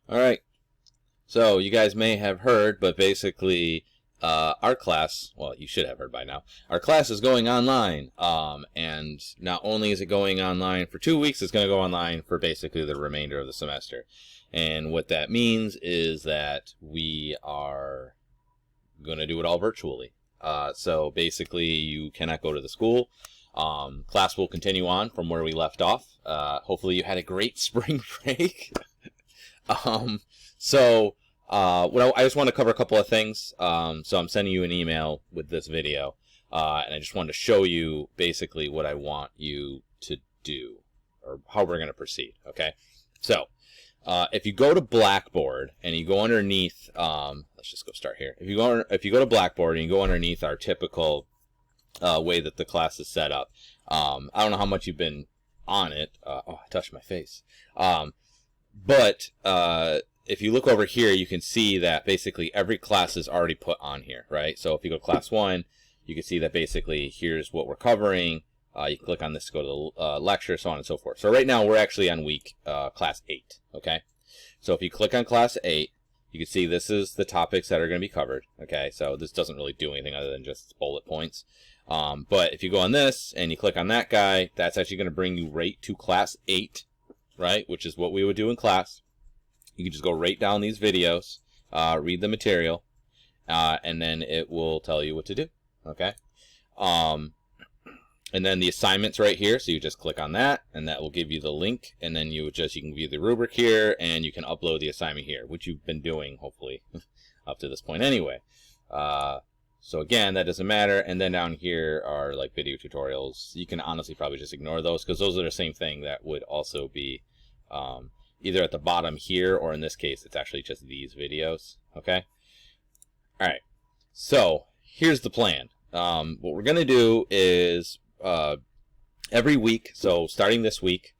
All right. So you guys may have heard, but basically our class, well, you should have heard by now, our class is going online. And not only is it going online for 2 weeks, it's going to go online for basically the remainder of the semester. And what that means is that we are going to do it all virtually. So basically you cannot go to the school. Class will continue on from where we left off. Hopefully you had a great spring break. I just want to cover a couple of things. So I'm sending you an email with this video, and I just wanted to show you basically what I want you to do, or how we're going to proceed. Okay. So, if you go to Blackboard and you go underneath, let's just go start here. If you go to Blackboard and you go underneath our typical way that the class is set up, I don't know how much you've been on it. Oh, I touched my face. But if you look over here, you can see that basically every class is already put on here, right? So if you go to class 1, you can see that basically here's what we're covering. You can click on this to go to the lecture, so on and so forth. So right now we're actually on week class 8, okay? So if you click on class 8, you can see this is the topics that are going to be covered, okay? So this doesn't really do anything other than just bullet points. But if you go on this and you click on that guy, that's actually going to bring you right to class 8, right? Which is what we would do in class. You can just go right down these videos, read the material, and then it will tell you what to do, okay? And then the assignment's right here, so you just click on that, and that will give you the link, and then you can view the rubric here, and you can upload the assignment here, which you've been doing, hopefully, up to this point anyway. So again, that doesn't matter, and then down here are like video tutorials. You can honestly probably just ignore those, because those are the same thing that would also be either at the bottom here, or in this case, it's actually just these videos, okay? All right, so here's the plan. What we're going to do is every week, so starting this week,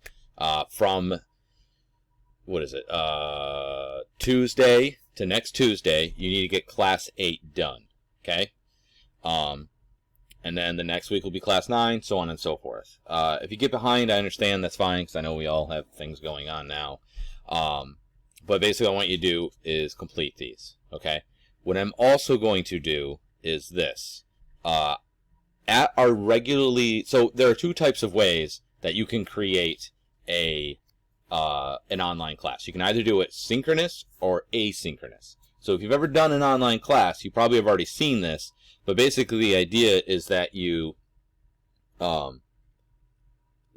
from, what is it, Tuesday to next Tuesday, you need to get class 8 done, okay? And then the next week will be class 9, so on and so forth. If you get behind, I understand, that's fine, because I know we all have things going on now. But basically what I want you to do is complete these, okay? What I'm also going to do is this. At our regularly, so there are 2 types of ways that you can create an online class. You can either do it synchronous or asynchronous. So if you've ever done an online class, you probably have already seen this, but basically the idea is that you,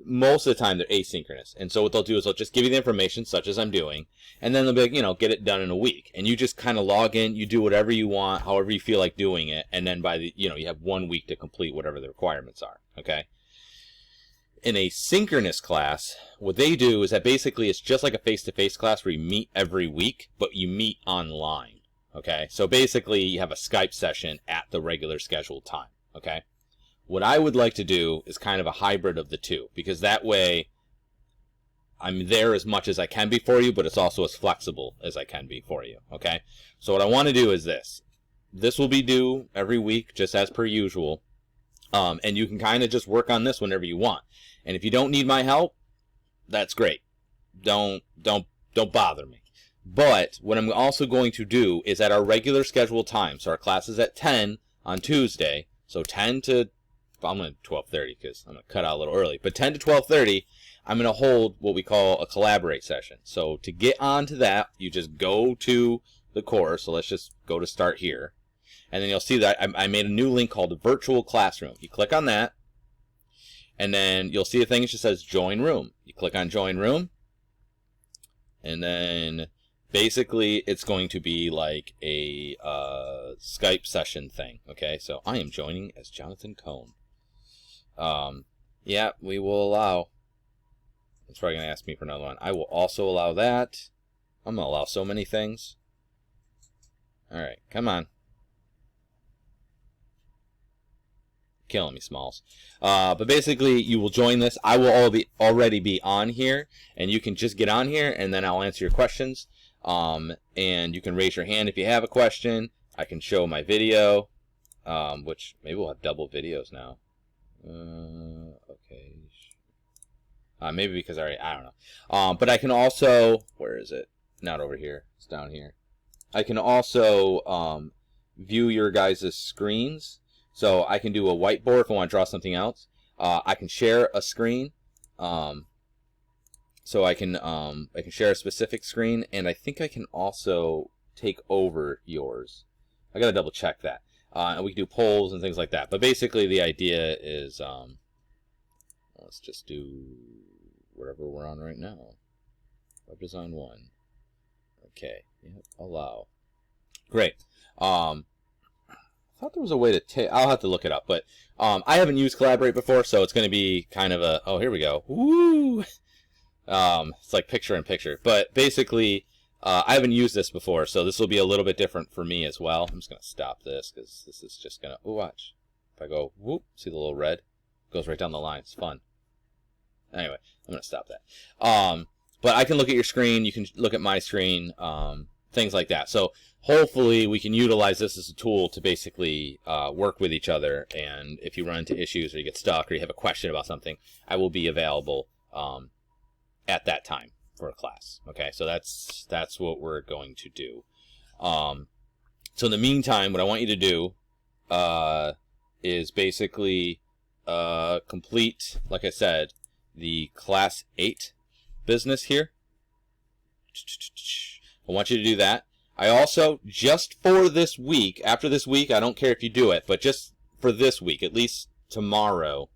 most of the time they're asynchronous. And so what they'll do is they'll just give you the information, such as I'm doing, and then they'll be like, get it done in a week. And you just kind of log in, you do whatever you want, however you feel like doing it, and then by the, you have 1 week to complete whatever the requirements are, okay? In a synchronous class, what they do is that basically it's just like a face-to-face class where you meet every week, but you meet online, okay? So basically you have a Skype session at the regular scheduled time, okay? What I would like to do is kind of a hybrid of the 2, because that way I'm there as much as I can be for you, but it's also as flexible as I can be for you, okay? So what I want to do is this. This will be due every week, just as per usual, and you can kind of just work on this whenever you want. And if you don't need my help, that's great. Don't bother me. But what I'm also going to do is at our regular scheduled time, so our class is at 10 on Tuesday, so 10 to, I'm going to 12:30 because I'm going to cut out a little early, but 10 to 12:30, I'm going to hold what we call a collaborate session. So to get onto that, you just go to the course, so let's just go to start here, and then you'll see that I made a new link called Virtual Classroom. You click on that, and then you'll see a thing that just says Join Room. You click on Join Room, and then basically it's going to be like a Skype session thing, okay? So I am joining as Jonathan Cohn. Yeah, we will allow. It's probably going to ask me for another one. I will also allow that. I'm going to allow so many things. All right, come on. Killing me, Smalls. But basically, you will join this. I will already be on here, and you can just get on here, and then I'll answer your questions. And you can raise your hand if you have a question. I can show my video, which maybe we'll have double videos now. Okay. Maybe because I don't know. But I can also, where is it? not over here. It's down here. I can also view your guys' screens. So I can do a whiteboard if I want to draw something else. I can share a screen. So I can share a specific screen, and I think I can also take over yours. I gotta double check that. And we can do polls and things like that. But basically, the idea is, let's just do whatever we're on right now. Web Design 1. Okay. Yep. Allow. Great. I thought there was a way to take. I'll have to look it up, but I haven't used Collaborate before, so it's going to be kind of a. Oh, here we go. Woo! It's like picture in picture, but basically. I haven't used this before, so this will be a little bit different for me as well. I'm just going to stop this, because this is just going to... Oh, watch. If I go, whoop, see the little red? It goes right down the line. It's fun. Anyway, I'm going to stop that. But I can look at your screen. You can look at my screen. Things like that. So hopefully we can utilize this as a tool to basically work with each other. And if you run into issues or you get stuck or you have a question about something, I will be available at that time. For a class. Okay, so that's what we're going to do. So in the meantime, what I want you to do is basically complete, like I said, the class 8 business here. I want you to do that. I also, just for this week, after this week, I don't care if you do it, but just for this week, at least tomorrow,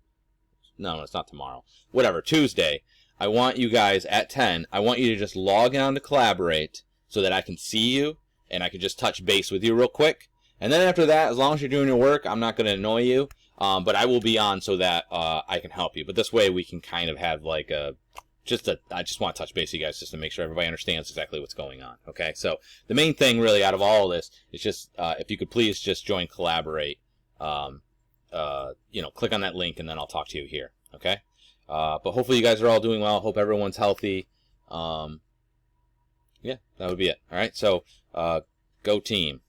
no, it's not tomorrow, whatever, Tuesday, I want you guys at 10, I want you to just log on to Collaborate so that I can see you and I can just touch base with you real quick. And then after that, as long as you're doing your work, I'm not going to annoy you, but I will be on so that I can help you. But this way we can kind of have like I just want to touch base with you guys just to make sure everybody understands exactly what's going on. Okay, so the main thing really out of all of this is just if you could please just join Collaborate, click on that link and then I'll talk to you here. Okay. But hopefully you guys are all doing well. Hope everyone's healthy. Yeah, that would be it. All right, so go team.